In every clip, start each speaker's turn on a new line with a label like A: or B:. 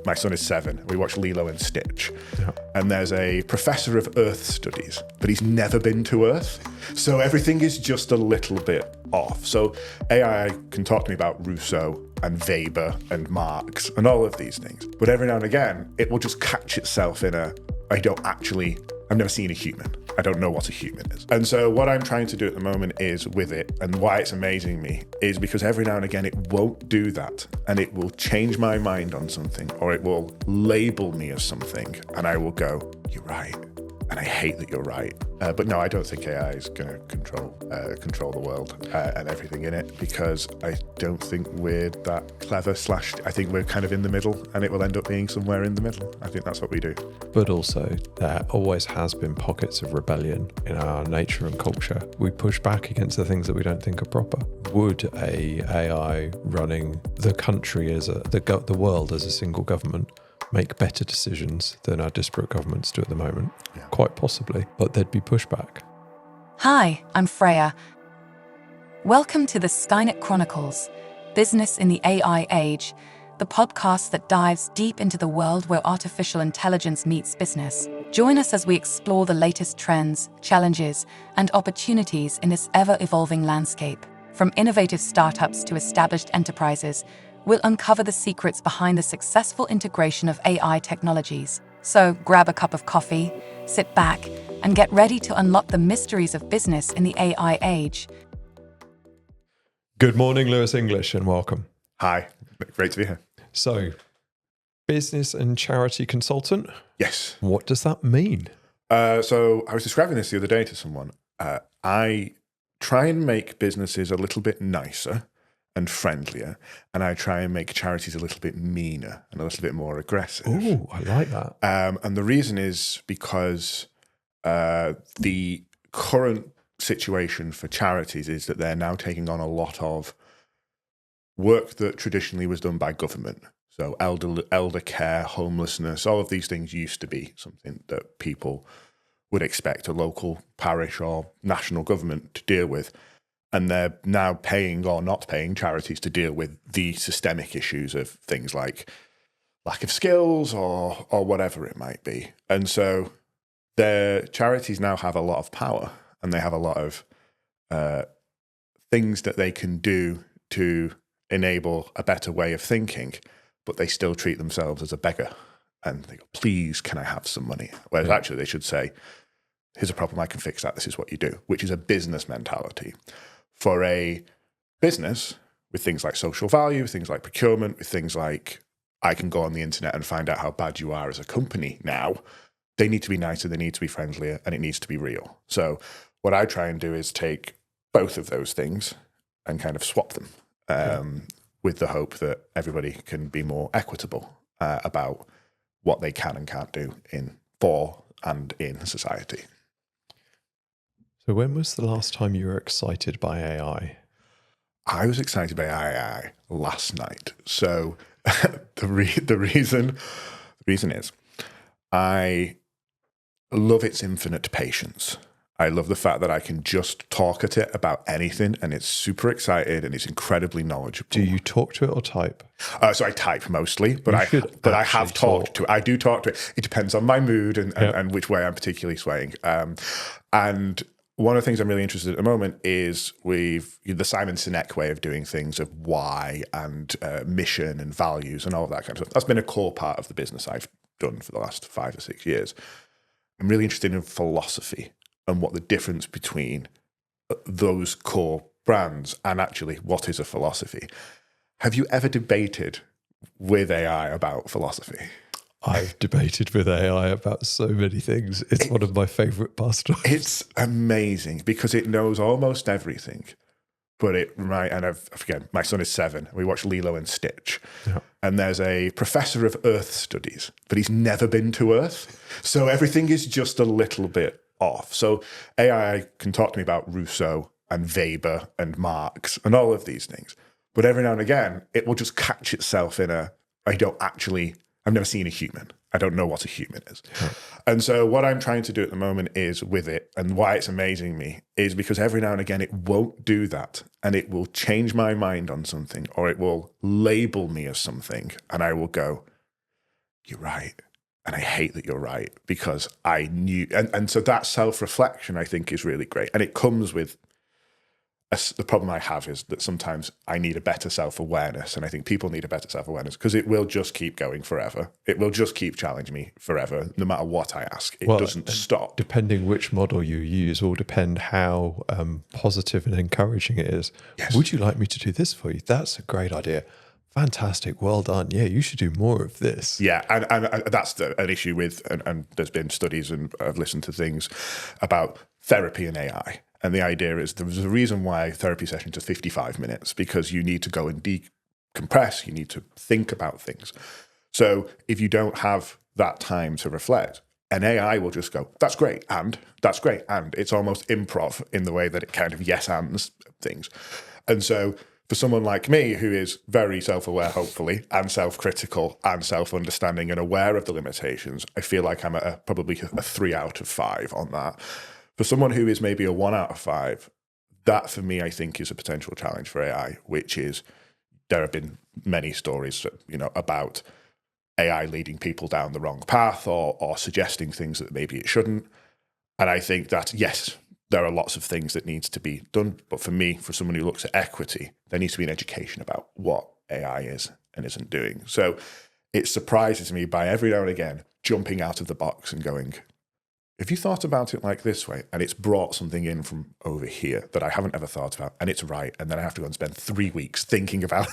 A: my son is 7. We watch Lilo and Stitch.
B: Yeah.
A: And there's a professor of Earth studies, but he's never been to Earth. So everything is just a little bit off. So AI can talk to me about Rousseau and Weber and Marx and all of these things. But every now and again, it will just catch itself in I've never seen a human. I don't know what a human is. And so what I'm trying to do at the moment is with it, and why it's amazing me, is because every now and again it won't do that, and it will change my mind on something, or it will label me as something, and I will go, you're right. And I hate that you're right. But no, I don't think AI is going to control the world and everything in it, because I don't think we're that clever. I think we're kind of in the middle, and it will end up being somewhere in the middle. I think that's what we do.
B: But also, there always has been pockets of rebellion in our nature and culture. We push back against the things that we don't think are proper. Would a AI running the country the world as a single government make better decisions than our disparate governments do at the moment?
A: Yeah.
B: Quite possibly, but there'd be pushback.
C: Hi, I'm Freya. Welcome to the Skynet Chronicles, Business in the AI Age, the podcast that dives deep into the world where artificial intelligence meets business. Join us as we explore the latest trends, challenges, and opportunities in this ever-evolving landscape. From innovative startups to established enterprises, we'll uncover the secrets behind the successful integration of AI technologies. So grab a cup of coffee, sit back, and get ready to unlock the mysteries of business in the AI age.
B: Good morning, Lewis English, and welcome.
A: Hi, great to be here.
B: So, business and charity consultant?
A: Yes.
B: What does that mean?
A: So I was describing this the other day to someone. I try and make businesses a little bit nicer and friendlier, and I try and make charities a little bit meaner and a little bit more aggressive.
B: Oh, I like that.
A: And the reason is because the current situation for charities is that they're now taking on a lot of work that traditionally was done by government. So elder care, homelessness, all of these things used to be something that people would expect a local parish or national government to deal with. And they're now paying or not paying charities to deal with the systemic issues of things like lack of skills or whatever it might be. And so their charities now have a lot of power, and they have a lot of things that they can do to enable a better way of thinking, but they still treat themselves as a beggar. And they go, please, can I have some money? Whereas actually they should say, here's a problem, I can fix that, this is what you do, which is a business mentality. For a business with things like social value, things like procurement, with things like I can go on the internet and find out how bad you are as a company now, they need to be nicer, they need to be friendlier, and it needs to be real. So what I try and do is take both of those things and kind of swap them with the hope that everybody can be more equitable about what they can and can't do for and in society.
B: So when was the last time you were excited by AI?
A: I was excited by AI last night. So the reason is I love its infinite patience. I love the fact that I can just talk at it about anything, and it's super excited and it's incredibly knowledgeable.
B: Do you talk to it or type?
A: So I type mostly, but I have talked to it. I do talk to it. It depends on my mood and which way I'm particularly swaying. And one of the things I'm really interested in at the moment is the Simon Sinek way of doing things, of why and mission and values and all of that kind of stuff. That's been a core part of the business I've done for the last 5 or 6 years. I'm really interested in philosophy and what the difference between those core brands and actually what is a philosophy. Have you ever debated with AI about philosophy?
B: I've debated with AI about so many things. It's one of my favourite pastimes.
A: It's amazing because it knows almost everything. But again, my son is 7. We watch Lilo and Stitch. Yeah. And there's a professor of Earth studies, but he's never been to Earth. So everything is just a little bit off. So AI can talk to me about Rousseau and Weber and Marx and all of these things. But every now and again, it will just catch itself in I've never seen a human. I don't know what a human is. Yeah. And so what I'm trying to do at the moment is with it, and why it's amazing me, is because every now and again it won't do that, and it will change my mind on something, or it will label me as something, and I will go, you're right. And I hate that you're right, because I knew, and so that self-reflection I think is really great. And it comes with, the problem I have is that sometimes I need a better self-awareness, and I think people need a better self-awareness, because it will just keep going forever. It will just keep challenging me forever, no matter what I ask. It doesn't stop.
B: Depending which model you use will depend how positive and encouraging it is.
A: Yes.
B: Would you like me to do this for you? That's a great idea. Fantastic. Well done. Yeah, you should do more of this.
A: Yeah, and that's an issue with, and there's been studies, and I've listened to things about therapy and AI. And the idea is there's a reason why therapy sessions are 55 minutes, because you need to go and decompress, you need to think about things. So if you don't have that time to reflect, an AI will just go, that's great, and that's great, and it's almost improv in the way that it kind of yes-ands things. And so for someone like me, who is very self-aware, hopefully, and self-critical and self-understanding and aware of the limitations, I feel like I'm at probably a 3 out of 5 on that. For someone who is maybe a 1 out of 5, that for me, I think, is a potential challenge for AI, which is, there have been many stories, about AI leading people down the wrong path, or suggesting things that maybe it shouldn't. And I think that, yes, there are lots of things that needs to be done. But for me, for someone who looks at equity, there needs to be an education about what AI is and isn't doing. So it surprises me by every now and again jumping out of the box and going, have you thought about it like this way? And it's brought something in from over here that I haven't ever thought about, and it's right. And then I have to go and spend 3 weeks thinking about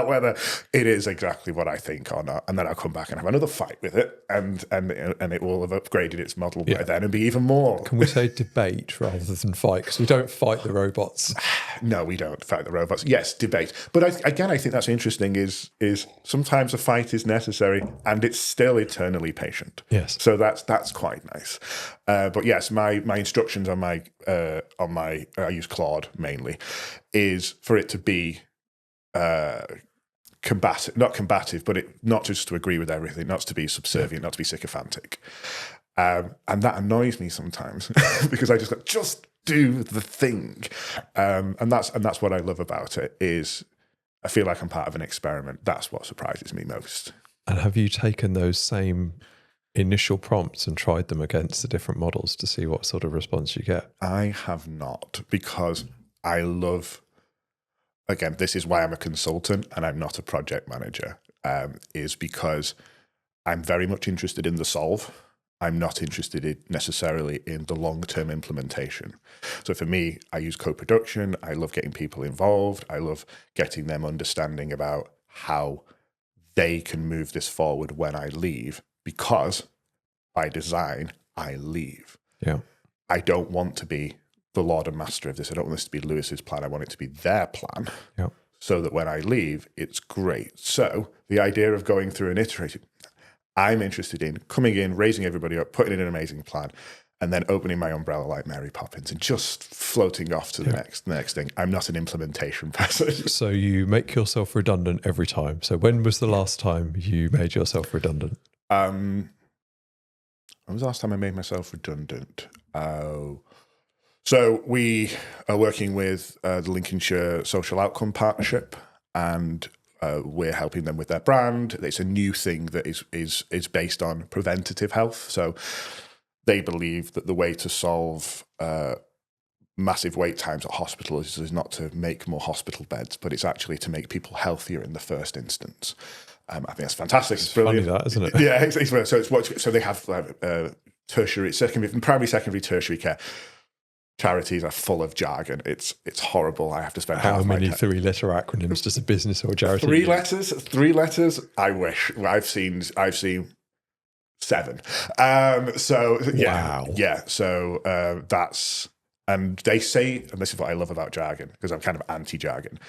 A: whether it is exactly what I think or not. And then I'll come back and have another fight with it, and it will have upgraded its model by then and be even more.
B: Can we say debate rather than fight? Because we don't fight the robots.
A: No, we don't fight the robots. Yes, debate. But I think that's interesting. Is sometimes a fight is necessary, and it's still eternally patient.
B: Yes.
A: So that's quite nice. But yes, my instructions on my I use Claude mainly, is for it to be not combative, but not just to agree with everything, not to be subservient, not to be sycophantic. And that annoys me sometimes because I just do the thing. And that's what I love about it, is I feel like I'm part of an experiment. That's what surprises me most.
B: And have you taken those same initial prompts and tried them against the different models to see what sort of response you get?
A: I have not, because I love, again, this is why I'm a consultant and I'm not a project manager, is because I'm very much interested in the solve. I'm not interested necessarily in the long-term implementation. So for me, I use co-production. I love getting people involved. I love getting them understanding about how they can move this forward when I leave, because by design, I leave.
B: Yeah.
A: I don't want to be the lord and master of this. I don't want this to be Lewis's plan. I want it to be their plan.
B: Yeah.
A: So that when I leave, it's great. So the idea of going through and iterating, I'm interested in coming in, raising everybody up, putting in an amazing plan, and then opening my umbrella like Mary Poppins and just floating off to the next thing. I'm not an implementation person.
B: So you make yourself redundant every time. So when was the last time you made yourself redundant?
A: When was the last time I made myself redundant? So we are working with the Lincolnshire Social Outcome Partnership, and we're helping them with their brand. It's a new thing that is based on preventative health. So they believe that the way to solve massive wait times at hospitals is not to make more hospital beds, but it's actually to make people healthier in the first instance. I think that's fantastic. It's brilliant.
B: Funny that, isn't it?
A: Yeah, so they have tertiary, primary, secondary, tertiary care. Charities are full of jargon. It's horrible. I have to spend
B: how many 3-letter acronyms does a business or a charity?
A: 3 letters. 3 letters. I wish. I've seen 7. So yeah,
B: wow.
A: Yeah. So that's, and they say, and this is what I love about jargon, because I'm kind of anti-jargon.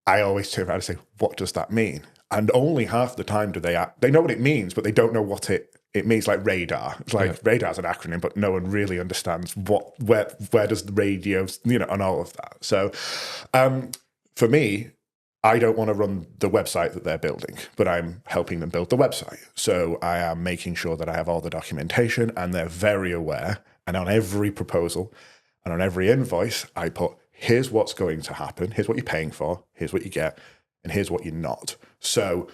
A: I always turn around and say, what does that mean? And only half the time do they know what it means, but they don't know what it means. Like radar. It's like radar's an acronym, but no one really understands where does the radio, and all of that. So for me, I don't want to run the website that they're building, but I'm helping them build the website. So I am making sure that I have all the documentation, and they're very aware. And on every proposal and on every invoice, I put, here's what's going to happen. Here's what you're paying for. Here's what you get. And here's what you're not. So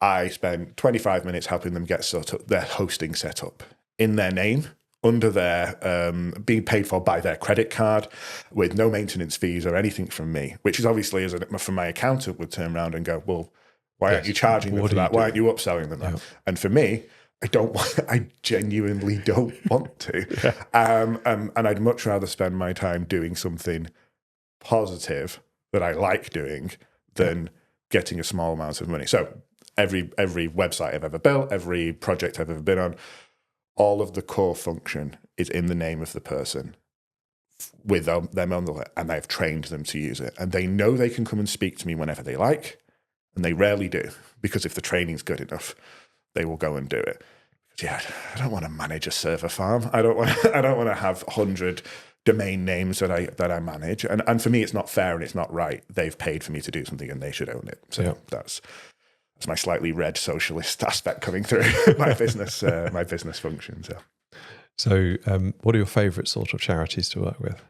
A: I spent 25 minutes helping them get their hosting set up in their name, under their being paid for by their credit card, with no maintenance fees or anything from me, which is obviously, from my accountant would turn around and go, well, why aren't you charging them for that? Why aren't you upselling them that? And for me, I genuinely don't want to. And I'd much rather spend my time doing something positive that I like doing than getting a small amount of money. So every website I've ever built, every project I've ever been on, all of the core function is in the name of the person with them on the, and I've trained them to use it. And they know they can come and speak to me whenever they like, and they rarely do, because if the training's good enough, they will go and do it. Yeah, I don't want to manage a server farm. I don't want to have 100 domain names that I manage. And for me, it's not fair and it's not right. They've paid for me to do something and they should own it. So that's my slightly red socialist aspect coming through my business functions.
B: So what are your favourite sort of charities to work with?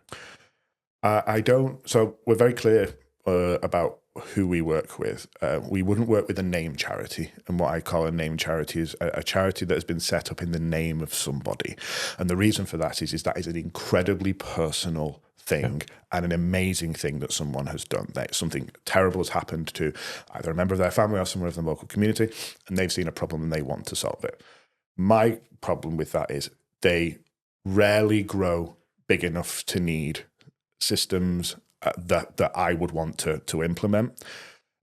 A: So we're very clear about who we work with. We wouldn't work with a name charity, and what I call a name charity is a charity that has been set up in the name of somebody. And the reason for that is that is an incredibly personal thing and an amazing thing that someone has done. That something terrible has happened to either a member of their family or someone of the local community, and they've seen a problem and they want to solve it. My problem with that is they rarely grow big enough to need systems that I would want to implement.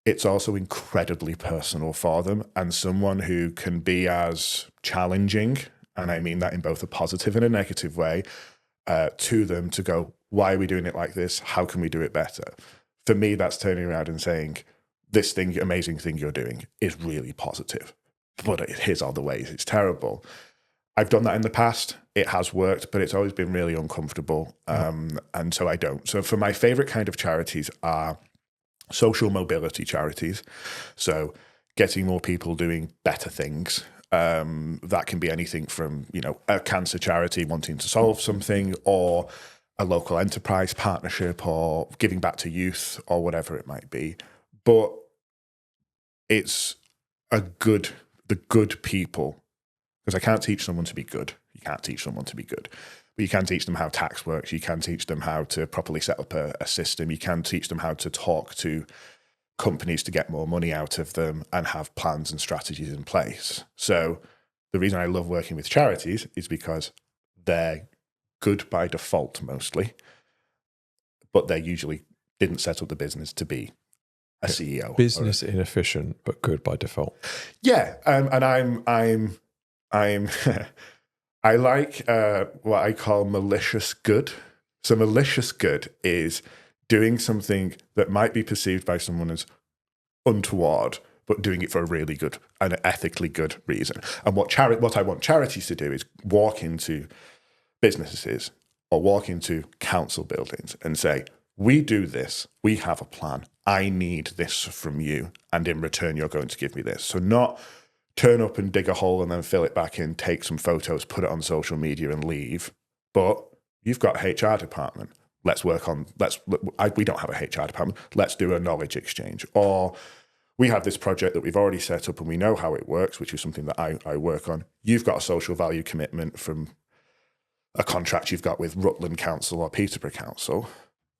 A: It's also incredibly personal for them, and someone who can be as challenging, and I mean that in both a positive and a negative way, to them to go, why are we doing it like this? How can we do it better? For me, that's turning around and saying, this thing, amazing thing you're doing is really positive, but here's all the ways it's terrible. I've done that in the past. It has worked, but it's always been really uncomfortable. And so I don't. So for my favorite kind of charities are social mobility charities. So getting more people doing better things. That can be anything from, a cancer charity wanting to solve something, or a local enterprise partnership, or giving back to youth, or whatever it might be. But it's the good people. Because I can't teach someone to be good. You can't teach someone to be good. But you can teach them how tax works. You can teach them how to properly set up a system. You can teach them how to talk to companies to get more money out of them and have plans and strategies in place. So the reason I love working with charities is because they're good by default mostly, but they usually didn't set up the business to be a CEO.
B: Business inefficient, but good by default.
A: Yeah. And I like what I call malicious good. So malicious good is doing something that might be perceived by someone as untoward, but doing it for a really good and ethically good reason. And what I want charities to do is walk into businesses or walk into council buildings and say, we do this, we have a plan, I need this from you, and in return you're going to give me this. So not turn up and dig a hole and then fill it back in, take some photos, put it on social media and leave. But you've got a HR department. We don't have a HR department. Let's do a knowledge exchange. Or we have this project that we've already set up and we know how it works, which is something that I work on. You've got a social value commitment from a contract you've got with Rutland Council or Peterborough Council.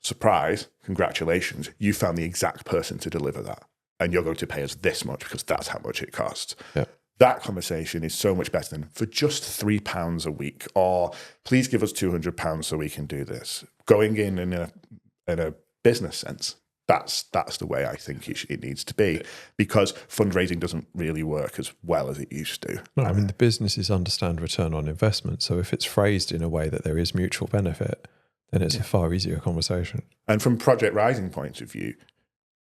A: Surprise, congratulations. You found the exact person to deliver that. And you're going to pay us this much because that's how much it costs. Yeah. That conversation is so much better than for just £3 a week, or please give us £200 so we can do this. Going in a business sense, that's the way I think it needs to be, because fundraising doesn't really work as well as it used to.
B: No, I mean, the businesses understand return on investment. So if it's phrased in a way that there is mutual benefit, then it's a far easier conversation.
A: And from Project Rising point of view,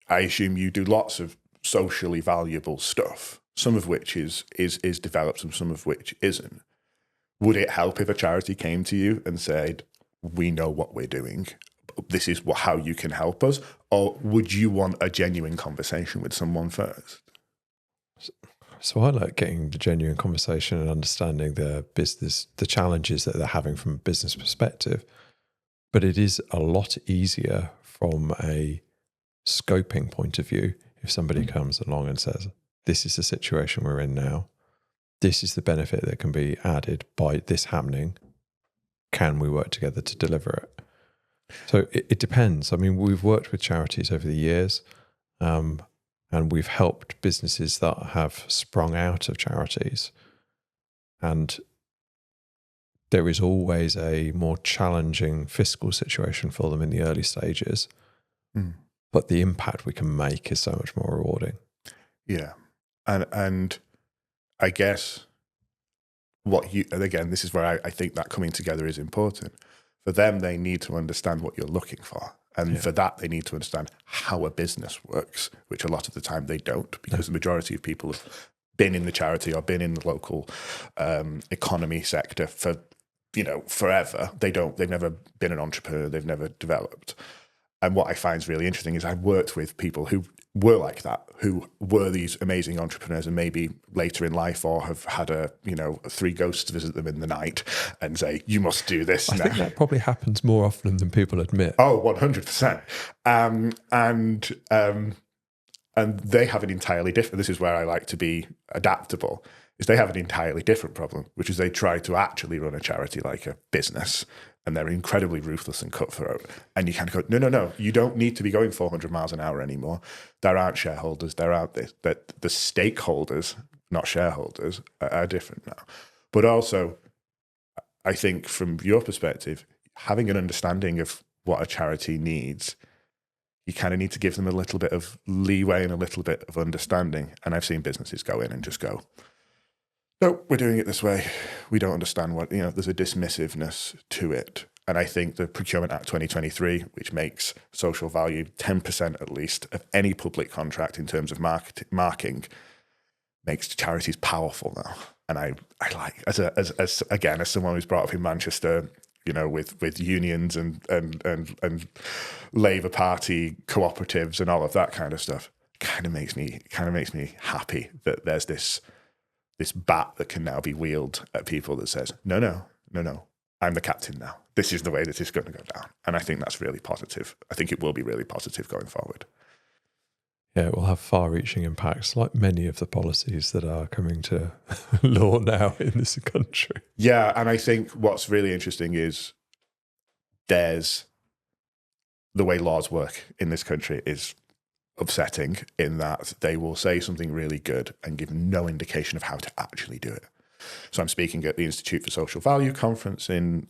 A: I assume you do lots of socially valuable stuff, some of which is developed and some of which isn't. Would it help if a charity came to you and said, we know what we're doing, this is how you can help us? Or would you want a genuine conversation with someone first?
B: So I like getting the genuine conversation and understanding the business, the challenges that they're having from a business perspective. But it is a lot easier from a scoping point of view if somebody comes along and says, this is the situation we're in now. This is the benefit that can be added by this happening. Can we work together to deliver it? So it depends. I mean, we've worked with charities over the years, and we've helped businesses that have sprung out of charities. And there is always a more challenging fiscal situation for them in the early stages. But the impact we can make is so much more rewarding.
A: Yeah. And I guess and again, this is where I think that coming together is important. For them, they need to understand what you're looking for. And for that, they need to understand how a business works, which a lot of the time they don't, because the majority of people have been in the charity or been in the local economy sector for, forever. They've never been an entrepreneur. They've never developed. And what I find is really interesting is I've worked with people who were like that, who were these amazing entrepreneurs, and maybe later in life or have had 3 ghosts visit them in the night and say, you must do this
B: I
A: now.
B: think that probably happens more often than people admit.
A: Oh, 100%. And they have an entirely different, this is where I like to be adaptable, is they have an entirely different problem, which is they try to actually run a charity like a business, and they're incredibly ruthless and cutthroat. And you kind of go, no, you don't need to be going 400 miles an hour anymore. There aren't shareholders, there aren't this. That the stakeholders, not shareholders, are different now. But also, I think from your perspective, having an understanding of what a charity needs, you kind of need to give them a little bit of leeway and a little bit of understanding. And I've seen businesses go in and just go, no, we're doing it this way. We don't understand what, there's a dismissiveness to it. And I think the Procurement Act 2023, which makes social value 10% at least of any public contract in terms of marking, makes charities powerful now. And I like, as someone who's brought up in Manchester, with unions and Labour Party cooperatives and all of that kind of stuff, kind of makes me happy that there's this bat that can now be wheeled at people that says, no, I'm the captain now. This is the way that it's going to go down. And I think that's really positive. I think it will be really positive going forward.
B: Yeah, it will have far-reaching impacts, like many of the policies that are coming to law now in this country.
A: Yeah, and I think what's really interesting is there's the way laws work in this country is upsetting in that they will say something really good and give no indication of how to actually do it. So I'm speaking at the Institute for Social Value conference in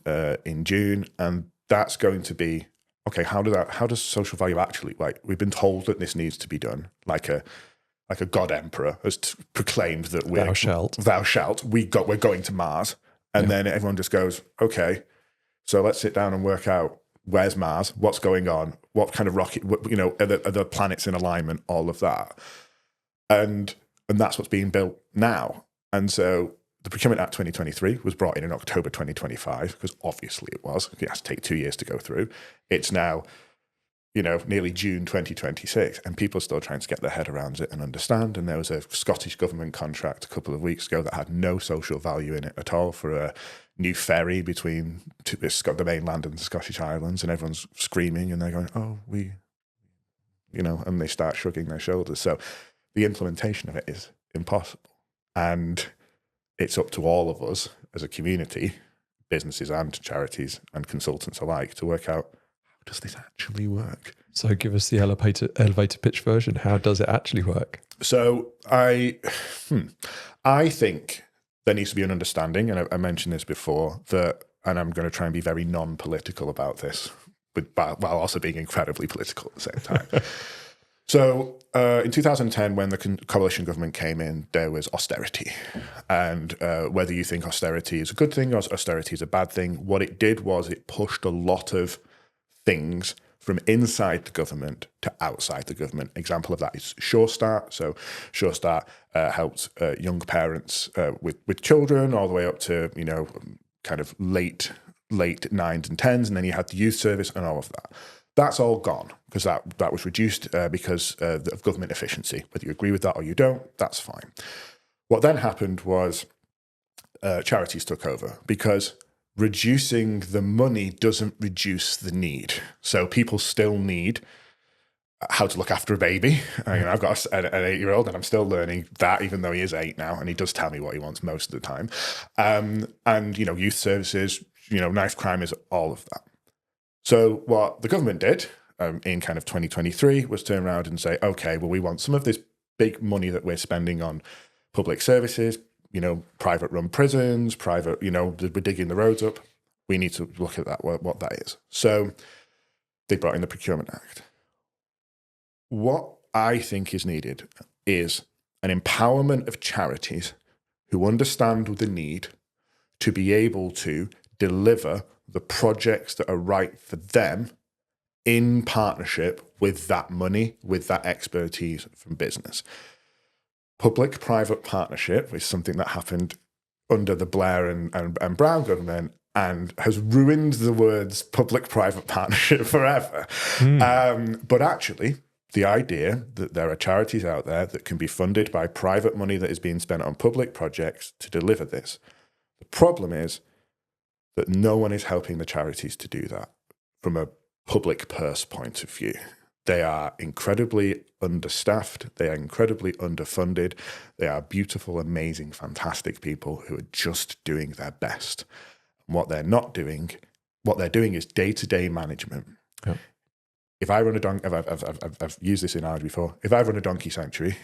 A: June, and that's going to be, okay, how does social value actually, like, we've been told that this needs to be done, like a god emperor has proclaimed that thou shalt, we're going to Mars. And then everyone just goes, okay, so let's sit down and work out, where's Mars? What's going on? What kind of rocket, are the planets in alignment? All of that. And that's what's being built now. And so the Procurement Act 2023 was brought in October 2025, because obviously it was. It has to take 2 years to go through. It's now, nearly June 2026, and people are still trying to get their head around it and understand. And there was a Scottish government contract a couple of weeks ago that had no social value in it at all for a new ferry between the mainland and the Scottish Islands, and everyone's screaming and they're going, oh, and they start shrugging their shoulders. So the implementation of it is impossible. And it's up to all of us as a community, businesses and charities and consultants alike, to work out, how does this actually work?
B: So give us the elevator pitch version. How does it actually work?
A: So I think there needs to be an understanding, and I mentioned this before, and I'm going to try and be very non-political about this, while also being incredibly political at the same time. So in 2010, when the coalition government came in, there was austerity. And whether you think austerity is a good thing or austerity is a bad thing, what it did was it pushed a lot of things from inside the government to outside the government. Example of that is Sure Start. So Sure Start helped young parents with children all the way up to, kind of late 9s and 10s. And then you had the youth service and all of that. That's all gone because that was reduced because of government efficiency. Whether you agree with that or you don't, that's fine. What then happened was charities took over, because reducing the money doesn't reduce the need. So people still need how to look after a baby. I've got an 8-year-old and I'm still learning that, even though he is 8 now, and he does tell me what he wants most of the time. And, youth services, knife crime is all of that. So what the government did in kind of 2023 was turn around and say, okay, well, we want some of this big money that we're spending on public services, private run prisons, private, we're digging the roads up. We need to look at that, what that is. So they brought in the Procurement Act. What I think is needed is an empowerment of charities who understand the need to be able to deliver the projects that are right for them in partnership with that money, with that expertise from business. Public-private partnership is something that happened under the Blair and Brown government and has ruined the words public-private partnership forever. But actually, the idea that there are charities out there that can be funded by private money that is being spent on public projects to deliver this. The problem is that no one is helping the charities to do that from a public purse point of view. They are incredibly understaffed. They are incredibly underfunded. They are beautiful, amazing, fantastic people who are just doing their best. And what they're doing is day-to-day management. Yep. If I run a donkey, I've used this analogy before. If I run a donkey sanctuary,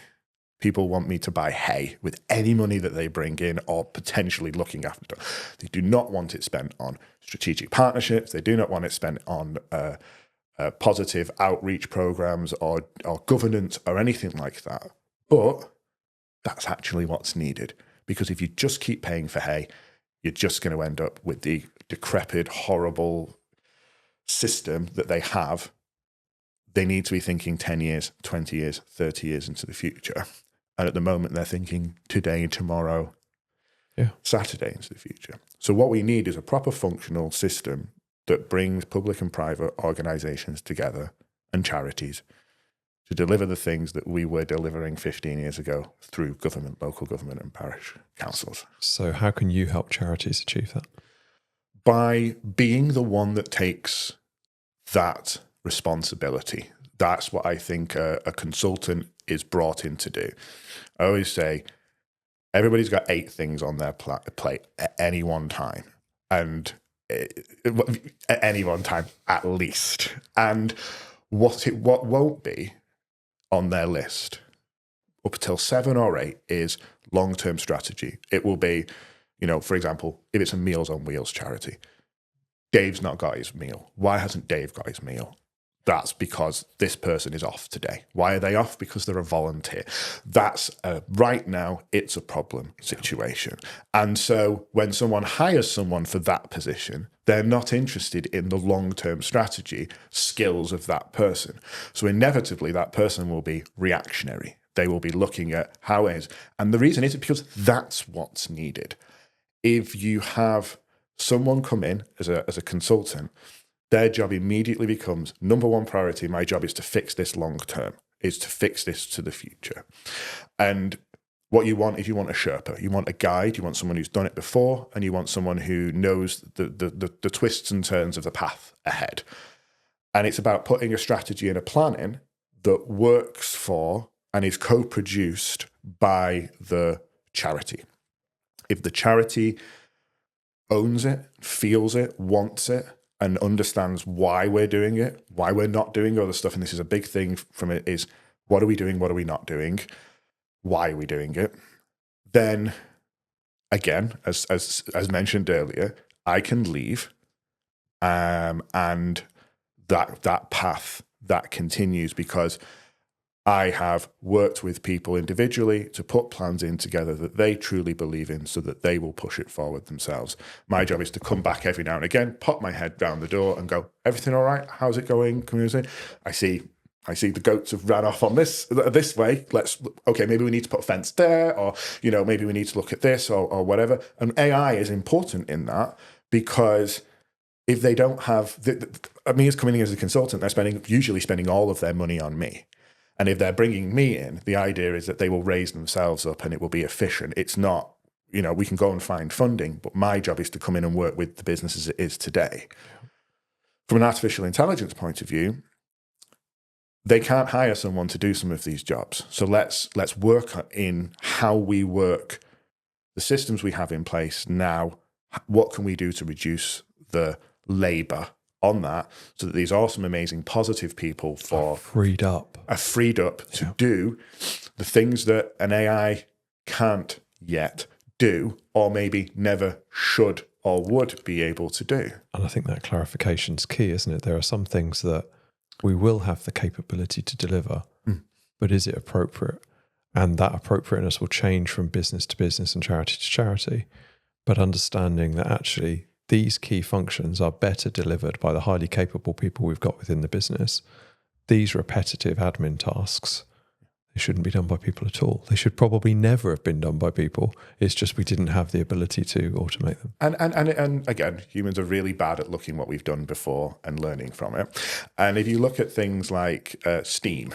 A: people want me to buy hay with any money that they bring in or potentially looking after them. They do not want it spent on strategic partnerships. They do not want it spent on positive outreach programs or governance or anything like that. But that's actually what's needed. Because if you just keep paying for hay, you're just going to end up with the decrepit, horrible system that they have. They need to be thinking 10 years, 20 years, 30 years into the future. And at the moment, they're thinking today, tomorrow, Saturday into the future. So what we need is a proper functional system that brings public and private organisations together and charities to deliver the things that we were delivering 15 years ago through government, local government and parish councils.
B: So how can you help charities achieve that?
A: By being the one that takes that responsibility. That's what I think a consultant is brought in to do. I always say everybody's got 8 things on their plate at any one time, and at any one time at least. And what won't be on their list up until 7 or 8 is long-term strategy. It will be, for example, if it's a Meals on Wheels charity, Dave's not got his meal. Why hasn't Dave got his meal? That's because this person is off today. Why are they off? Because they're a volunteer. That's right now, it's a problem situation. And so when someone hires someone for that position, they're not interested in the long-term strategy skills of that person. So inevitably, that person will be reactionary. They will be looking at how it is. And the reason is because that's what's needed. If you have someone come in as a consultant, their job immediately becomes, number one priority, my job is to fix this long term, is to fix this to the future. And what you want is you want a Sherpa, you want a guide, you want someone who's done it before, and you want someone who knows the twists and turns of the path ahead. And it's about putting a strategy and a plan in that works for and is co-produced by the charity. If the charity owns it, feels it, wants it, and understands why we're doing it, why we're not doing other stuff, and this is a big thing from it, is what are we doing, what are we not doing, why are we doing it, then again, as mentioned earlier, I can leave, and that path, that continues because I have worked with people individually to put plans in together that they truly believe in so that they will push it forward themselves. My job is to come back every now and again, pop my head down the door and go, everything all right? How's it going? Community? I see the goats have ran off on this way. Okay, maybe we need to put a fence there, or, maybe we need to look at this or whatever. And AI is important in that because if they don't have, me as coming in as a consultant, they're usually spending all of their money on me. And if they're bringing me in, the idea is that they will raise themselves up and it will be efficient. It's not, we can go and find funding, but my job is to come in and work with the business as it is today. From an artificial intelligence point of view, they can't hire someone to do some of these jobs. So let's work in how we work, the systems we have in place now. What can we do to reduce the labor on that, so that these awesome, amazing, positive people are freed up to do the things that an AI can't yet do, or maybe never should or would be able to do.
B: And I think that clarification's key, isn't it? There are some things that we will have the capability to deliver, but is it appropriate? And that appropriateness will change from business to business and charity to charity. But understanding that actually these key functions are better delivered by the highly capable people we've got within the business. These repetitive admin tasks, they shouldn't be done by people at all. They should probably never have been done by people. It's just we didn't have the ability to automate them.
A: And again, humans are really bad at looking what we've done before and learning from it. And if you look at things like Steam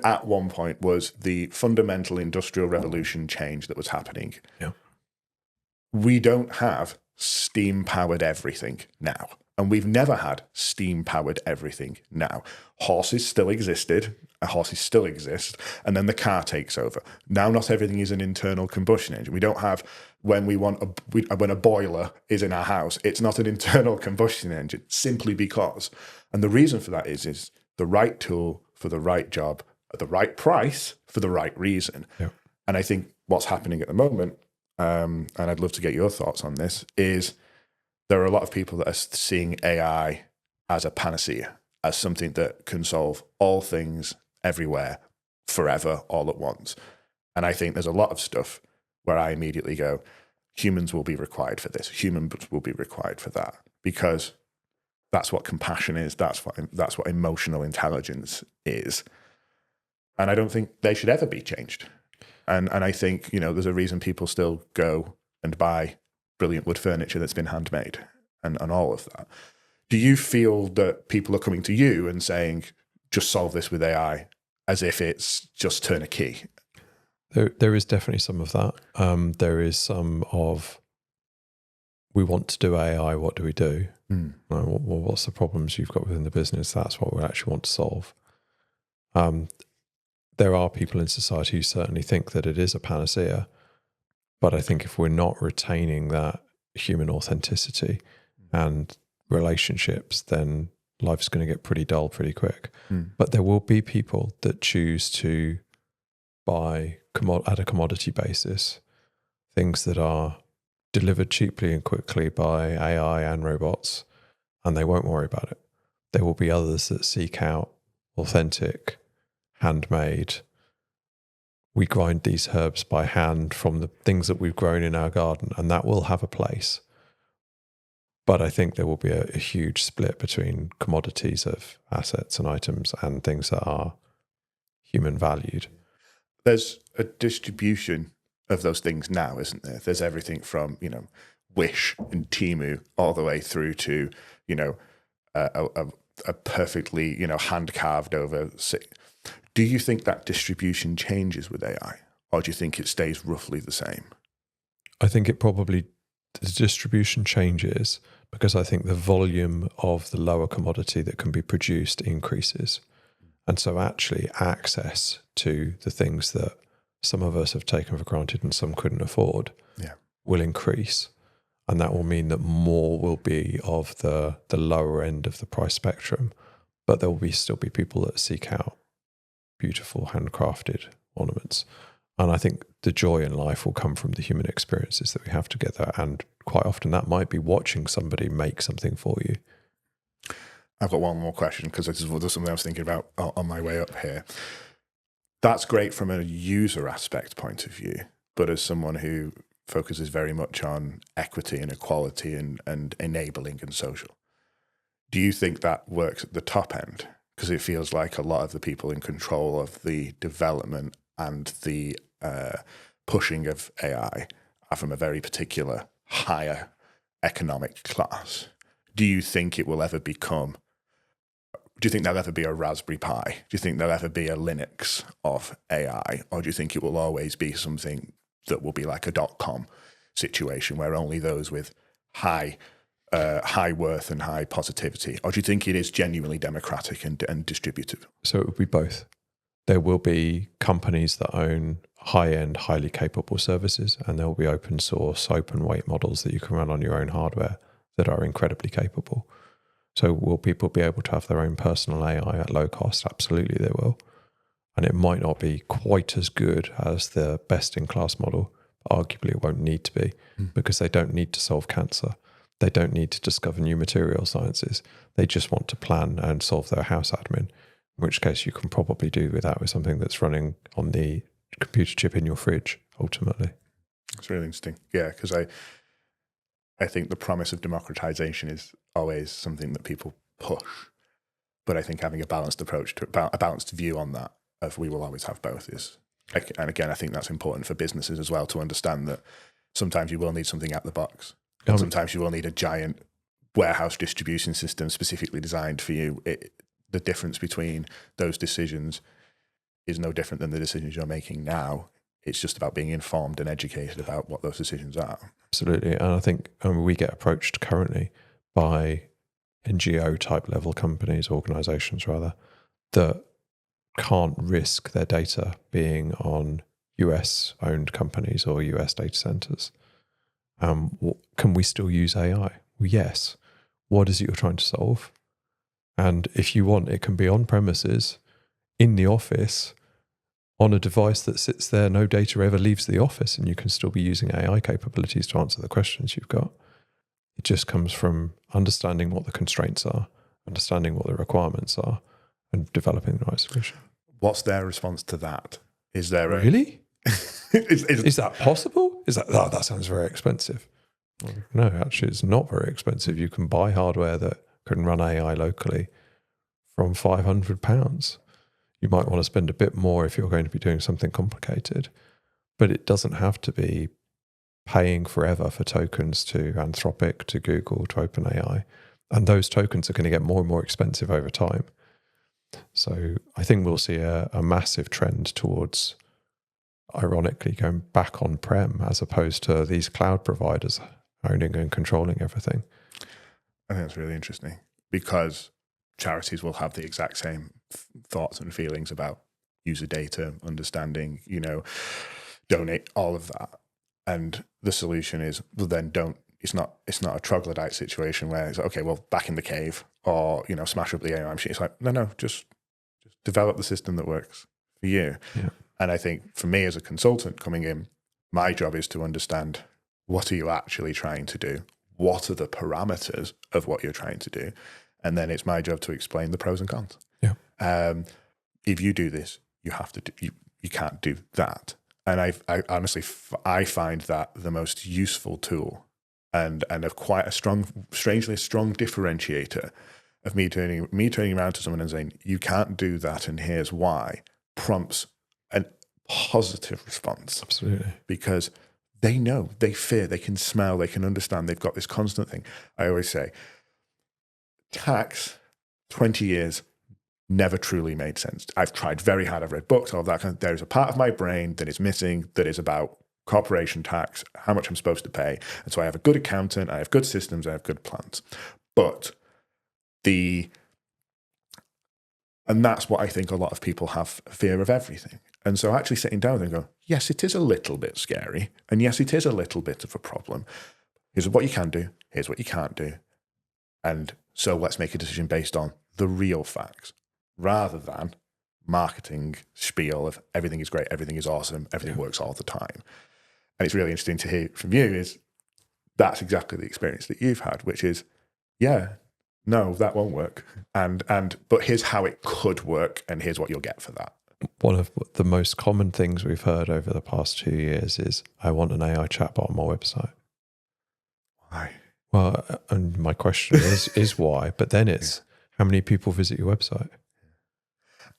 A: at one point was the fundamental industrial revolution change that was happening.
B: Yeah.
A: We don't have steam-powered everything now. And we've never had steam-powered everything now. Horses still exist, and then the car takes over. Now not everything is an internal combustion engine. We don't have, when a boiler is in our house, it's not an internal combustion engine, simply because. And the reason for that is the right tool for the right job at the right price for the right reason.
B: Yeah.
A: And I think what's happening at the moment, and I'd love to get your thoughts on this, is there are a lot of people that are seeing AI as a panacea, as something that can solve all things everywhere, forever, all at once. And I think there's a lot of stuff where I immediately go, humans will be required for this, humans will be required for that, because that's what compassion is, that's what emotional intelligence is. And I don't think they should ever be changed. And I think, there's a reason people still go and buy brilliant wood furniture that's been handmade and all of that. Do you feel that people are coming to you and saying, just solve this with AI, as if it's just turn a key?
B: There is definitely some of that. There is some of, we want to do AI, what do we do? Well, what's the problems you've got within the business? That's what we actually want to solve. There are people in society who certainly think that it is a panacea, but I think if we're not retaining that human authenticity and relationships, then life's going to get pretty dull pretty quick. But there will be people that choose to buy at a commodity basis things that are delivered cheaply and quickly by AI and robots, and they won't worry about it. There will be others that seek out authentic, handmade. We grind these herbs by hand from the things that we've grown in our garden, and that will have a place. But I think there will be a huge split between commodities of assets and items and things that are human valued.
A: There's a distribution of those things now, isn't there? There's everything from, Wish and Temu all the way through to, a perfectly, hand-carved over. Do you think that distribution changes with AI, or do you think it stays roughly the same?
B: I think the distribution changes because I think the volume of the lower commodity that can be produced increases. And so actually access to the things that some of us have taken for granted and some couldn't afford will increase. And that will mean that more will be of the lower end of the price spectrum, but there will still be people that seek out beautiful handcrafted ornaments. And I think the joy in life will come from the human experiences that we have together. And quite often that might be watching somebody make something for you.
A: I've got one more question, because this is something I was thinking about on my way up here. That's great from a user aspect point of view, but as someone who focuses very much on equity and equality and enabling and social, do you think that works at the top end? Because it feels like a lot of the people in control of the development and the pushing of AI are from a very particular higher economic class. Do you think it will ever become? Do you think there'll ever be a Raspberry Pi? Do you think there'll ever be a Linux of AI? Or do you think it will always be something that will be like a .com situation where only those with high high worth and high positivity? Or do you think it is genuinely democratic and distributive?
B: So it would be both. There will be companies that own high-end, highly capable services, and there will be open source, open weight models that you can run on your own hardware that are incredibly capable. So will people be able to have their own personal AI at low cost? Absolutely they will. And it might not be quite as good as the best-in-class model. Arguably it won't need to be, because they don't need to solve cancer. They don't need to discover new material sciences. They just want to plan and solve their house admin, in which case you can probably do that with something that's running on the computer chip in your fridge, ultimately.
A: It's really interesting. Yeah, because I think the promise of democratization is always something that people push. But I think having a balanced approach to a balanced view on that, of we will always have both, is, and again, I think that's important for businesses as well, to understand that sometimes you will need something out the box. And sometimes you will need a giant warehouse distribution system specifically designed for you. The difference between those decisions is no different than the decisions you're making now. It's just about being informed and educated about what those decisions are.
B: Absolutely. And I think we get approached currently by NGO type level companies, organizations rather, that can't risk their data being on US owned companies or US data centers. Can we still use AI? Well, yes. What is it you're trying to solve? And if you want, it can be on premises, in the office, on a device that sits there, no data ever leaves the office, and you can still be using AI capabilities to answer the questions you've got. It just comes from understanding what the constraints are, understanding what the requirements are, and developing the right solution.
A: What's their response to that? Is there
B: really? Is that possible? That sounds very expensive. Well, no, actually, it's not very expensive. You can buy hardware that can run AI locally from £500. You might want to spend a bit more if you're going to be doing something complicated, but it doesn't have to be paying forever for tokens to Anthropic, to Google, to OpenAI. And those tokens are going to get more and more expensive over time. So I think we'll see a massive trend towards, ironically, going back on-prem as opposed to these cloud providers owning and controlling everything.
A: I think that's really interesting, because charities will have the exact same thoughts and feelings about user data, understanding, donate, all of that. And the solution is, well, then it's not a troglodyte situation where it's like, okay, well, back in the cave, or, smash up the AI machine. It's like, no, just develop the system that works for you.
B: Yeah.
A: And I think for me as a consultant coming in, my job is to understand, what are you actually trying to do? What are the parameters of what you're trying to do? And then it's my job to explain the pros and cons.
B: Yeah.
A: If you do this, you have to do, you can't do that. And I honestly, I find that the most useful tool, and of quite a strangely strong differentiator of me turning around to someone and saying, you can't do that, and here's why, prompts a positive response.
B: Absolutely.
A: Because they know, they fear, they can smell, they can understand, they've got this constant thing. I always say, tax, 20 years, never truly made sense. I've tried very hard, I've read books, all of that. There's a part of my brain that is missing that is about corporation tax, how much I'm supposed to pay. And so I have a good accountant, I have good systems, I have good plans. But and that's what I think a lot of people have, fear of everything. And so actually sitting down and go, yes, it is a little bit scary. And yes, it is a little bit of a problem. Here's what you can do. Here's what you can't do. And so let's make a decision based on the real facts, rather than marketing spiel of everything is great, everything is awesome, everything works all the time. And it's really interesting to hear from you is that's exactly the experience that you've had, which is, yeah, no, that won't work. But here's how it could work, and here's what you'll get for that.
B: One of the most common things we've heard over the past 2 years is, I want an AI chatbot on my website.
A: Why?
B: Well, and my question is why, but then it's, how many people visit your website?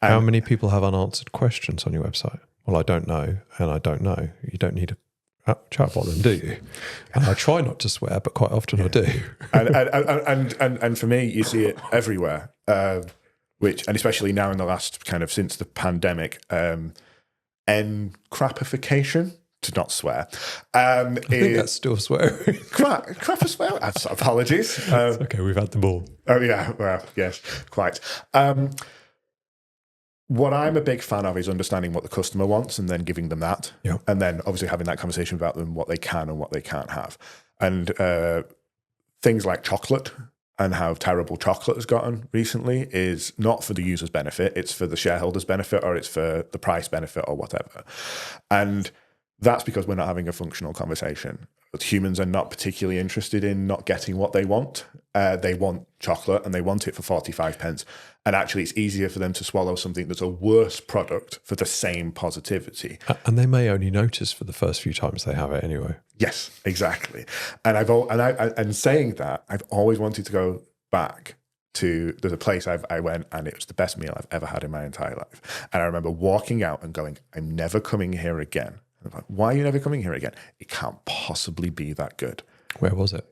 B: How many people have unanswered questions on your website? Well, I don't know, and I don't know. You don't need a chatbot then, do you? And I try not to swear, but quite often I do.
A: and for me, you see it everywhere. And especially now in the last kind of since the pandemic, encrapification, to not swear.
B: I think that's still swearing.
A: Crap for swear. Apologies.
B: It's okay, we've had them all.
A: Oh yeah, well, yes, quite. What I'm a big fan of is understanding what the customer wants and then giving them that.
B: Yeah.
A: And then obviously having that conversation about them, what they can and what they can't have. And things like chocolate and how terrible chocolate has gotten recently is not for the user's benefit, it's for the shareholder's benefit, or it's for the price benefit or whatever. And that's because we're not having a functional conversation. Humans are not particularly interested in not getting what they want. They want chocolate and they want it for 45 pence. And actually, it's easier for them to swallow something that's a worse product for the same positivity.
B: And they may only notice for the first few times they have it anyway.
A: Yes, exactly. And and saying that, I've always wanted to go back to, there's a place I went and it was the best meal I've ever had in my entire life. And I remember walking out and going, I'm never coming here again. I'm like, why are you never coming here again? It can't possibly be that good.
B: Where was it?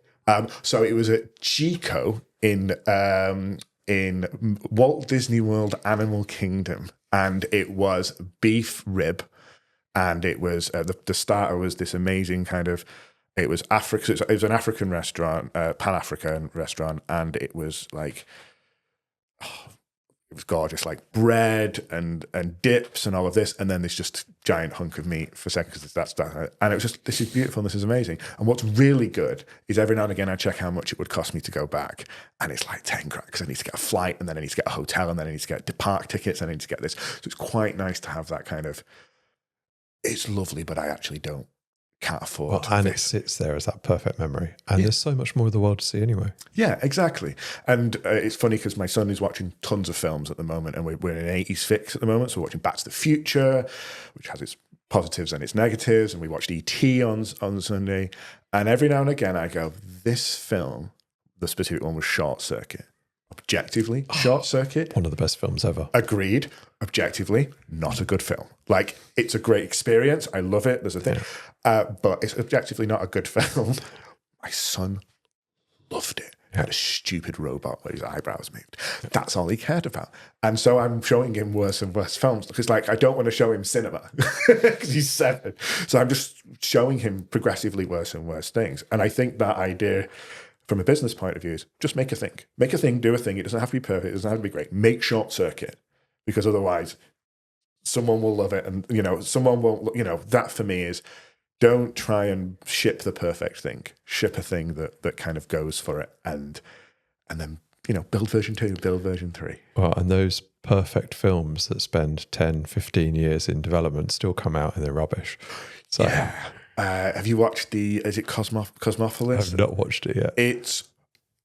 A: So it was at Chico in Walt Disney World Animal Kingdom, and it was beef rib, and it was the starter was this amazing kind of, it was Africa. It was an African restaurant, Pan-African restaurant, and it was like, it was gorgeous, like bread and dips and all of this, and then this just giant hunk of meat for seconds. That's that, and it was just, this is beautiful and this is amazing. And what's really good is every now and again I check how much it would cost me to go back, and it's like 10 grand because I need to get a flight, and then I need to get a hotel, and then I need to get park tickets, and I need to get this. So it's quite nice to have that kind of. It's lovely, but I actually can't afford.
B: And it sits there as that perfect memory. And there's so much more of the world to see anyway.
A: Yeah, exactly. And it's funny because my son is watching tons of films at the moment, and we're in an 80s fix at the moment. So we're watching Back to the Future, which has its positives and its negatives. And we watched E.T. on Sunday. And every now and again I go, this film, the specific one was Short Circuit. Objectively, Short Circuit.
B: One of the best films ever.
A: Agreed. Objectively, not a good film. Like, it's a great experience. I love it. There's a thing. But it's objectively not a good film. My son loved it. He had a stupid robot where his eyebrows moved. That's all he cared about. And so I'm showing him worse and worse films because, like, I don't want to show him cinema because he's 7. So I'm just showing him progressively worse and worse things. And I think that idea, from a business point of view, is just make a thing. Make a thing, do a thing. It doesn't have to be perfect. It doesn't have to be great. Make Short Circuit, because otherwise someone will love it. And, someone won't, that for me is, don't try and ship the perfect thing. Ship a thing that kind of goes for it. And then, build version 2, build version 3.
B: Well, and those perfect films that spend 10, 15 years in development still come out and they're rubbish. So
A: yeah. Have you watched is it Cosmopolis?
B: I've not watched it yet.
A: It's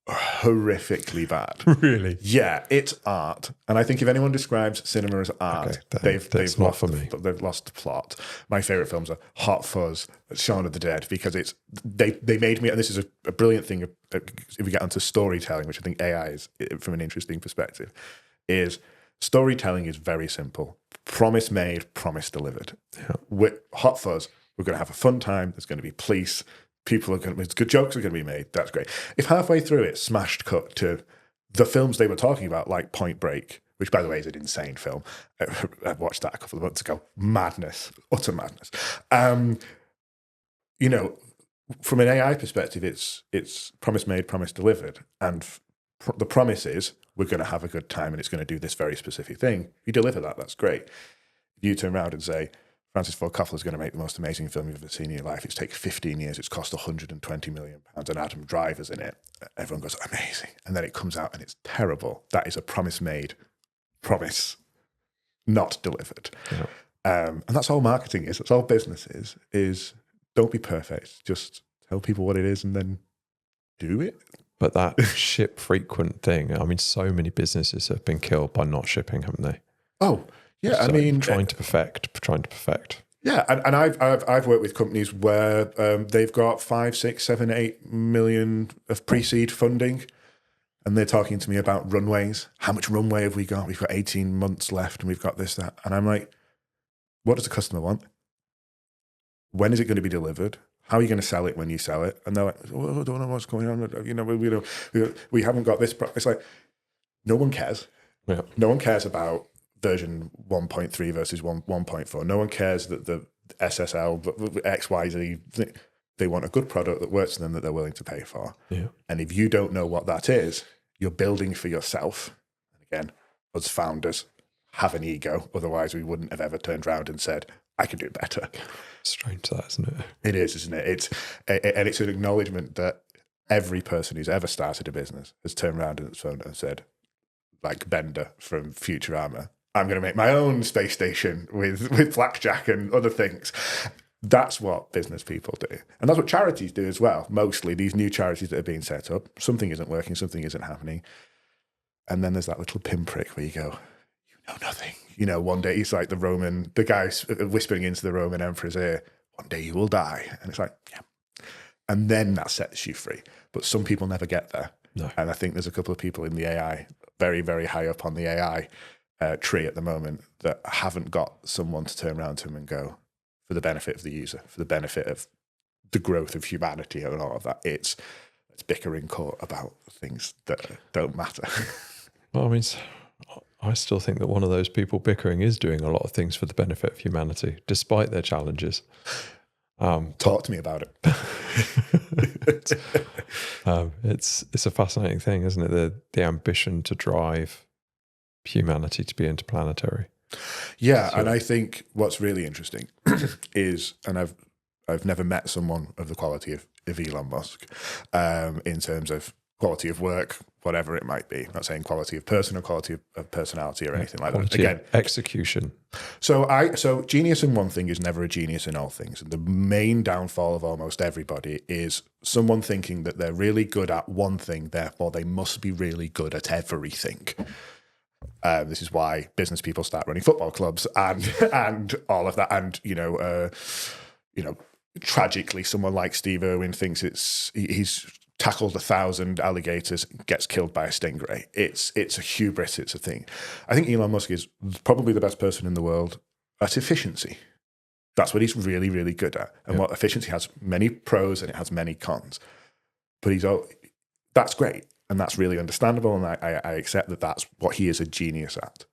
A: horrifically bad.
B: Really?
A: Yeah, it's art. And I think if anyone describes cinema as art, they've
B: lost for me.
A: They've lost the plot. My favourite films are Hot Fuzz, Shaun of the Dead, because it's they made me, and this is a brilliant thing if we get onto storytelling, which I think AI is, from an interesting perspective, is storytelling is very simple. Promise made, promise delivered.
B: Yeah.
A: With Hot Fuzz, we're going to have a fun time. There's going to be police. Good jokes are going to be made. That's great. If halfway through it, smashed cut to the films they were talking about, like Point Break, which, by the way, is an insane film. I watched that a couple of months ago. Madness. Utter madness. From an AI perspective, it's promise made, promise delivered. And the promise is we're going to have a good time and it's going to do this very specific thing. If you deliver that, that's great. If you turn around and say, Francis Ford Coppola is going to make the most amazing film you've ever seen in your life. It's taken 15 years. It's cost £120 million, and Adam Driver's in it. Everyone goes, amazing. And then it comes out and it's terrible. That is a promise made, promise not delivered.
B: Yeah.
A: And that's all marketing is. That's all business is don't be perfect. Just tell people what it is and then do it.
B: But that ship frequent thing, I mean, so many businesses have been killed by not shipping, haven't they?
A: Oh, yeah,
B: so
A: I mean,
B: trying to perfect.
A: Yeah, and I've worked with companies where they've got 5, 6, 7, 8 million of pre-seed funding, and they're talking to me about runways. How much runway have we got? We've got 18 months left, and we've got this, that, and I'm like, what does the customer want? When is it going to be delivered? How are you going to sell it when you sell it? And they're like, oh, I don't know what's going on. We haven't got this. It's like, no one cares.
B: Yeah.
A: No one cares about version 1.3 versus 1.4. No one cares that SSL, XYZ. They want a good product that works for them that they're willing to pay for.
B: Yeah.
A: And if you don't know what that is, you're building for yourself. Again, us founders have an ego. Otherwise, we wouldn't have ever turned around and said, I can do it better.
B: Strange that, isn't it?
A: It is, isn't it? And it's an acknowledgement that every person who's ever started a business has turned around on its phone and said, like Bender from Futurama, I'm going to make my own space station with blackjack and other things. That's what business people do. And that's what charities do as well. Mostly these new charities that are being set up, something isn't working, something isn't happening. And then there's that little pinprick where you go, you know nothing. You know, one day he's like the guy whispering into the Roman emperor's ear, one day you will die. And it's like, yeah. And then that sets you free. But some people never get there.
B: No.
A: And I think there's a couple of people in the AI, very, very high up on the AI tree at the moment, that haven't got someone to turn around to them and go, for the benefit of the user, for the benefit of the growth of humanity and all of that. It's bicker in court about things that don't matter.
B: Well, I mean, I still think that one of those people bickering is doing a lot of things for the benefit of humanity, despite their challenges.
A: Talk to me about it.
B: It's a fascinating thing, isn't it? The ambition to drive humanity to be interplanetary.
A: Yeah, and I think what's really interesting is, and I've never met someone of the quality of Elon Musk in terms of quality of work, whatever it might be. I'm not saying quality of person or quality of personality or anything like that. Again,
B: execution.
A: So genius in one thing is never a genius in all things. And the main downfall of almost everybody is someone thinking that they're really good at one thing, therefore they must be really good at everything. This is why business people start running football clubs and all of that. And tragically, someone like Steve Irwin thinks he's tackled 1,000 alligators, gets killed by a stingray. It's a hubris. It's a thing. I think Elon Musk is probably the best person in the world at efficiency. That's what he's really, really good at. And what efficiency has many pros and it has many cons. But that's great. And that's really understandable, and I accept that that's what he is a genius at.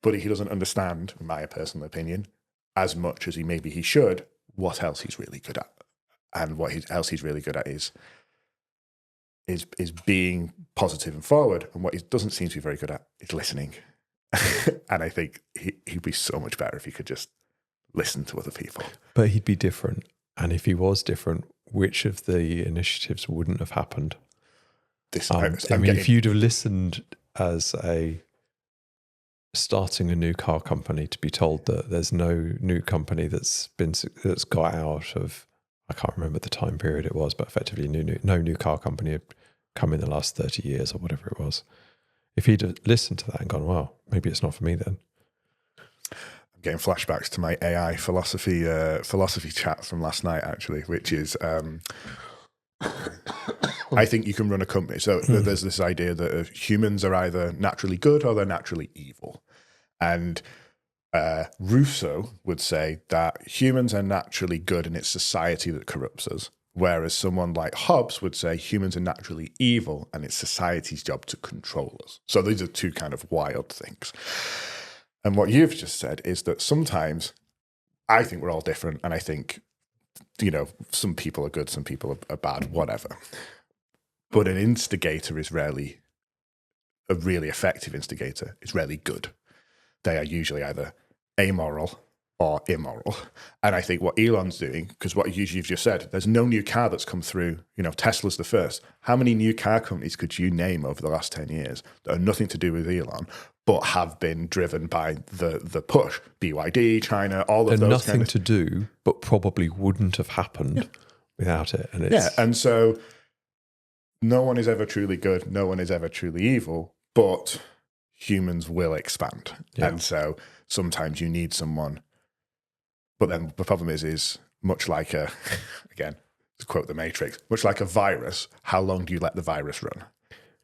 A: But he doesn't understand, in my personal opinion, as much as he should, what else he's really good at. And what else he's really good at is being positive and forward. And what he doesn't seem to be very good at is listening. And I think he'd be so much better if he could just listen to other people.
B: But he'd be different. And if he was different, which of the initiatives wouldn't have happened? If you'd have listened as starting a new car company to be told that there's no new company that's got out of, I can't remember the time period it was, but effectively no new car company had come in the last 30 years or whatever it was. If he'd have listened to that and gone, well, maybe it's not for me then.
A: I'm getting flashbacks to my AI philosophy chat from last night, actually, which is I think you can run a company. So there's this idea that humans are either naturally good or they're naturally evil. And Rousseau would say that humans are naturally good and it's society that corrupts us. Whereas someone like Hobbes would say humans are naturally evil and it's society's job to control us. So these are two kind of wild things. And what you've just said is that sometimes I think we're all different, and I think, some people are good, some people are bad, whatever. But an instigator is rarely, a really effective instigator is rarely good. They are usually either amoral or immoral. And I think what Elon's doing, because what you've just said, there's no new car that's come through, Tesla's the first. How many new car companies could you name over the last 10 years that are nothing to do with Elon, but have been driven by the push? BYD, China, all of those.
B: Nothing to do, but probably wouldn't have happened without it. And
A: and so no one is ever truly good, no one is ever truly evil, but humans will expand. Yeah. And so sometimes you need someone. But then the problem is much like again, to quote the Matrix, much like a virus, how long do you let the virus run?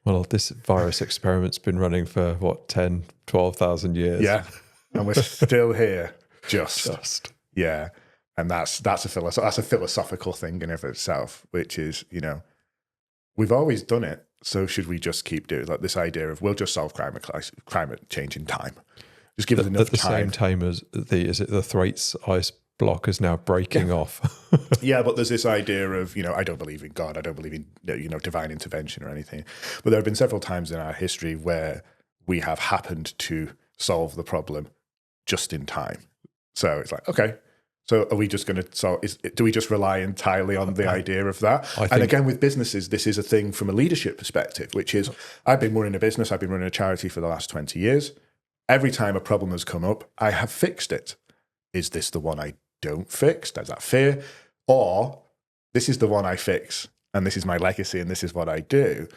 B: Well, this virus experiment's been running for, 10, 12,000 years?
A: Yeah, and we're still here, just. Yeah, and that's a philosophical thing in and of itself, which is, we've always done it, so should we just keep doing it? Like this idea of we'll just solve climate change in time. Just give us enough
B: At the
A: time.
B: same time as the Thwaites ice block is now breaking off.
A: Yeah, but there's this idea of, I don't believe in God, I don't believe in, divine intervention or anything. But there have been several times in our history where we have happened to solve the problem just in time. So it's like, okay, so are we just going to solve? Do we just rely entirely on the idea of that? And again, with businesses, this is a thing from a leadership perspective, which is, I've been running a business, I've been running a charity for the last 20 years. Every time a problem has come up, I have fixed it. Is this the one I don't fix? Does that fear? Or this is the one I fix, and this is my legacy, and this is what I do.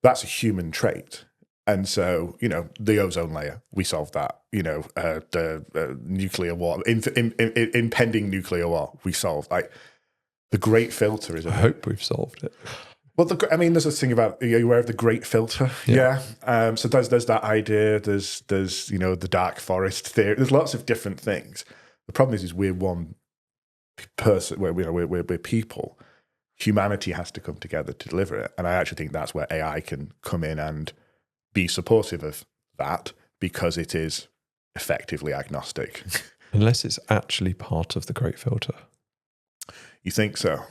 A: That's a human trait. And so, the ozone layer, we solved that. The nuclear war, impending nuclear war, we solved. Like, the great filter is.
B: I hope we've solved it.
A: Well, there's this thing about, are you aware of the great filter? Yeah. So there's that idea. There's the dark forest theory. There's lots of different things. The problem is we're one person. We're people. Humanity has to come together to deliver it, and I actually think that's where AI can come in and be supportive of that, because it is effectively agnostic.
B: Unless it's actually part of the great filter.
A: You think so?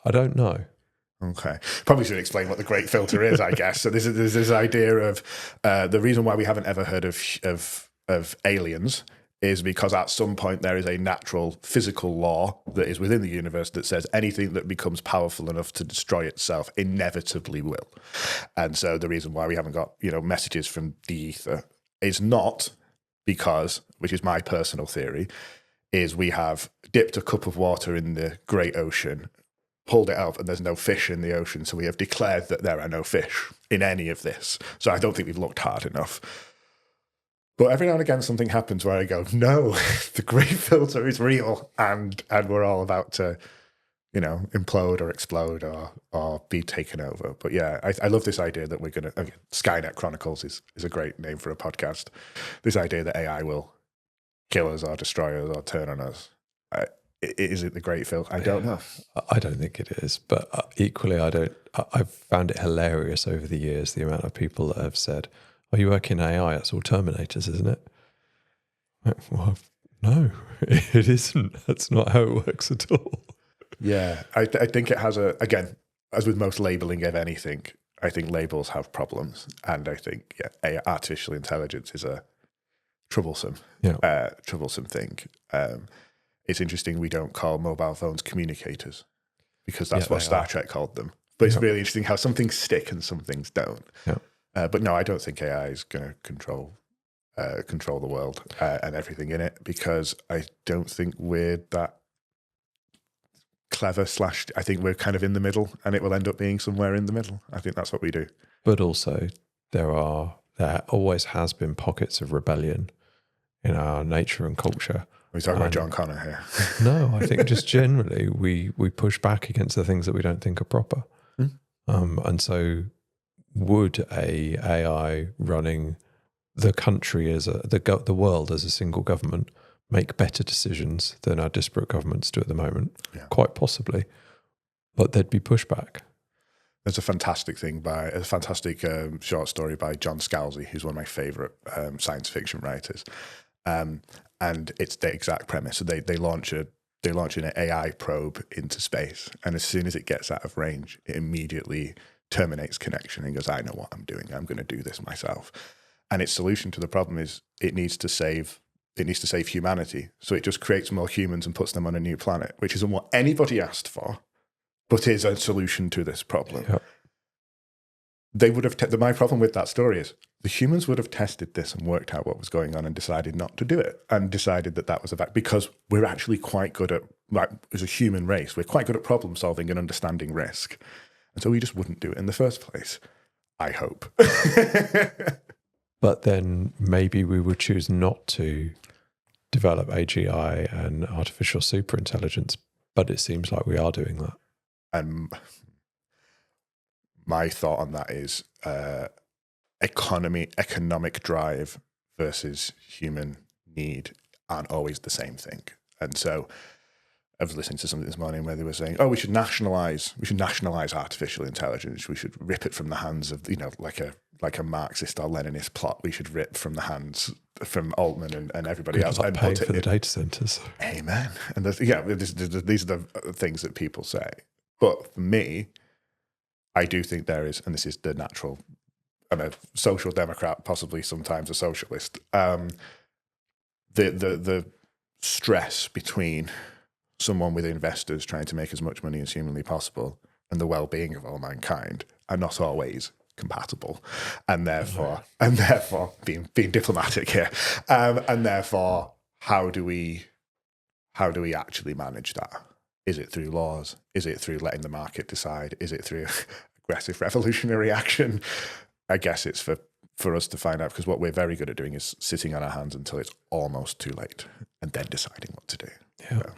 B: I don't know.
A: Okay. Probably should explain what the great filter is, I guess. So there's this idea of the reason why we haven't ever heard of aliens is because at some point there is a natural physical law that is within the universe that says anything that becomes powerful enough to destroy itself inevitably will. And so the reason why we haven't got, messages from the ether is not because, which is my personal theory, is we have dipped a cup of water in the great ocean, pulled it up, and there's no fish in the ocean. So we have declared that there are no fish in any of this. So I don't think we've looked hard enough. But every now and again, something happens where I go, no, the great filter is real, and we're all about to, implode or explode or be taken over. But yeah, I love this idea that we're going to, Skynet Chronicles is a great name for a podcast. This idea that AI will kill us or destroy us or turn on us. Is it the great filter? I don't know.
B: I don't think it is, but equally, I've found it hilarious over the years, the amount of people that have said, "Oh, you work in AI, that's all Terminators, isn't it?" Well, no, it isn't. That's not how it works at all.
A: Yeah, I think it has again, as with most labeling of anything, I think labels have problems. And I think, artificial intelligence is a troublesome thing. It's interesting we don't call mobile phones communicators, because that's what Star Trek called them. But it's really interesting how some things stick and some things don't. Yeah. But no, I don't think AI is going to control the world and everything in it, because I don't think we're that clever / I think we're kind of in the middle, and it will end up being somewhere in the middle. I think that's what we do.
B: But also, there always has been pockets of rebellion in our nature and culture.
A: We're talking about John Connor here.
B: No, I think just generally we push back against the things that we don't think are proper. And so would a AI running the country as the world as a single government make better decisions than our disparate governments do at the moment? Yeah. Quite possibly. But there'd be pushback.
A: There's a fantastic short story by John Scalzi, who's one of my favourite science fiction writers. And it's the exact premise. So they launch an AI probe into space, and as soon as it gets out of range, it immediately terminates connection and goes, "I know what I'm doing. I'm going to do this myself." And its solution to the problem is it needs to save humanity. So it just creates more humans and puts them on a new planet, which isn't what anybody asked for, but is a solution to this problem. Yep. They would have. My problem with that story is the humans would have tested this and worked out what was going on and decided not to do it, and decided that was because we're actually quite good at, as a human race, we're quite good at problem solving and understanding risk, and so we just wouldn't do it in the first place. I hope.
B: But then maybe we would choose not to develop AGI and artificial superintelligence. But it seems like we are doing that.
A: And my thought on that is economic drive versus human need aren't always the same thing. And so I was listening to something this morning where they were saying, we should nationalize artificial intelligence. We should rip it from the hands of, like a like a Marxist or Leninist plot we should rip from the hands from Altman and everybody else.
B: And pay for the data centers.
A: Amen. And these are the things that people say. But for me, I do think there is, and this is the natural, I'm a social democrat, possibly sometimes a socialist, the stress between someone with investors trying to make as much money as humanly possible and the well-being of all mankind are not always compatible, and therefore being diplomatic here, and therefore how do we actually manage that? Is it through laws? Is it through letting the market decide? Is it through aggressive revolutionary action? I guess it's for us to find out, because what we're very good at doing is sitting on our hands until it's almost too late and then deciding what to do.
B: Yeah. So.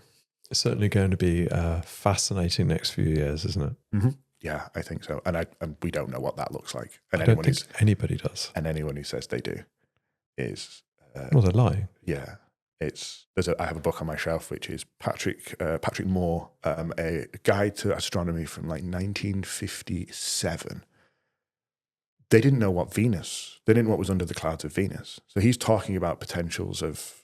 B: It's certainly going to be a fascinating next few years, isn't it?
A: Mm-hmm. Yeah, I think so. And we don't know what that looks like. And
B: I don't think anybody does.
A: And anyone who says they do is...
B: well, they're lying.
A: Yeah. I have a book on my shelf, which is Patrick Moore, a guide to astronomy from like 1957. They didn't know what they didn't know what was under the clouds of Venus. So he's talking about potentials of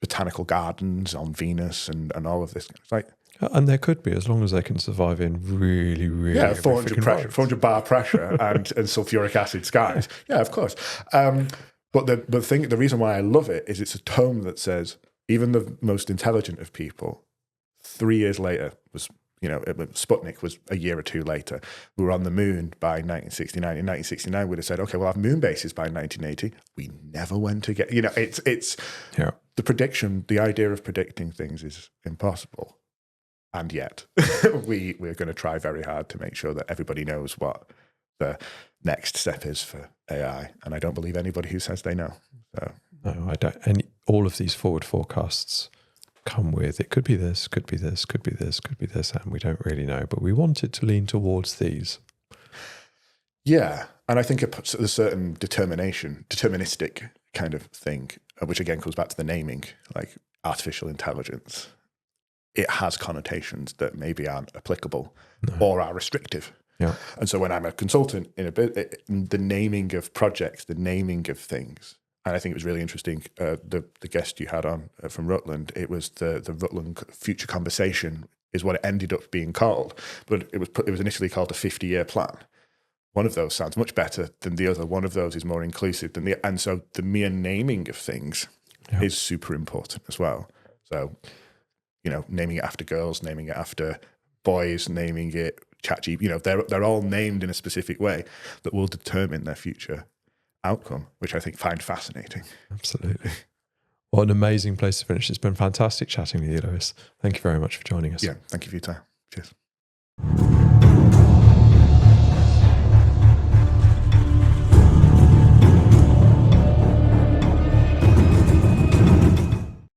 A: botanical gardens on Venus and all of this. It's like,
B: and there could be, as long as they can survive in really, really
A: 400 bar pressure and sulfuric acid skies. Yeah, of course. But the reason why I love it is it's a tome that says even the most intelligent of people, 3 years later Sputnik was a year or two later. We were on the moon by 1969. In 1969, we'd have said, okay, we'll have moon bases by 1980. We never went to get, it's the prediction, the idea of predicting things is impossible. And yet we're going to try very hard to make sure that everybody knows what the next step is for AI. And I don't believe anybody who says they know. So.
B: No, I don't. And all of these forward forecasts come with, it could be this, could be this, could be this, could be this, and we don't really know, but we want it to lean towards these.
A: Yeah, and I think it puts a certain deterministic kind of thing, which again comes back to the naming, like artificial intelligence. It has connotations that maybe aren't applicable or are restrictive.
B: Yeah.
A: And so when I'm a consultant in the naming of projects, the naming of things, and I think it was really interesting, the guest you had on from Rutland, it was the Rutland Future Conversation is what it ended up being called. But it was initially called a 50-year plan. One of those sounds much better than the other. One of those is more inclusive than and so the mere naming of things is super important as well. So, naming it after girls, naming it after boys, naming it ChatGPT, they're all named in a specific way that will determine their future outcome, which I find fascinating.
B: Absolutely. What an amazing place to finish. It's been fantastic chatting with you, Lewis. Thank you very much for joining us.
A: Yeah, thank you for your time. Cheers.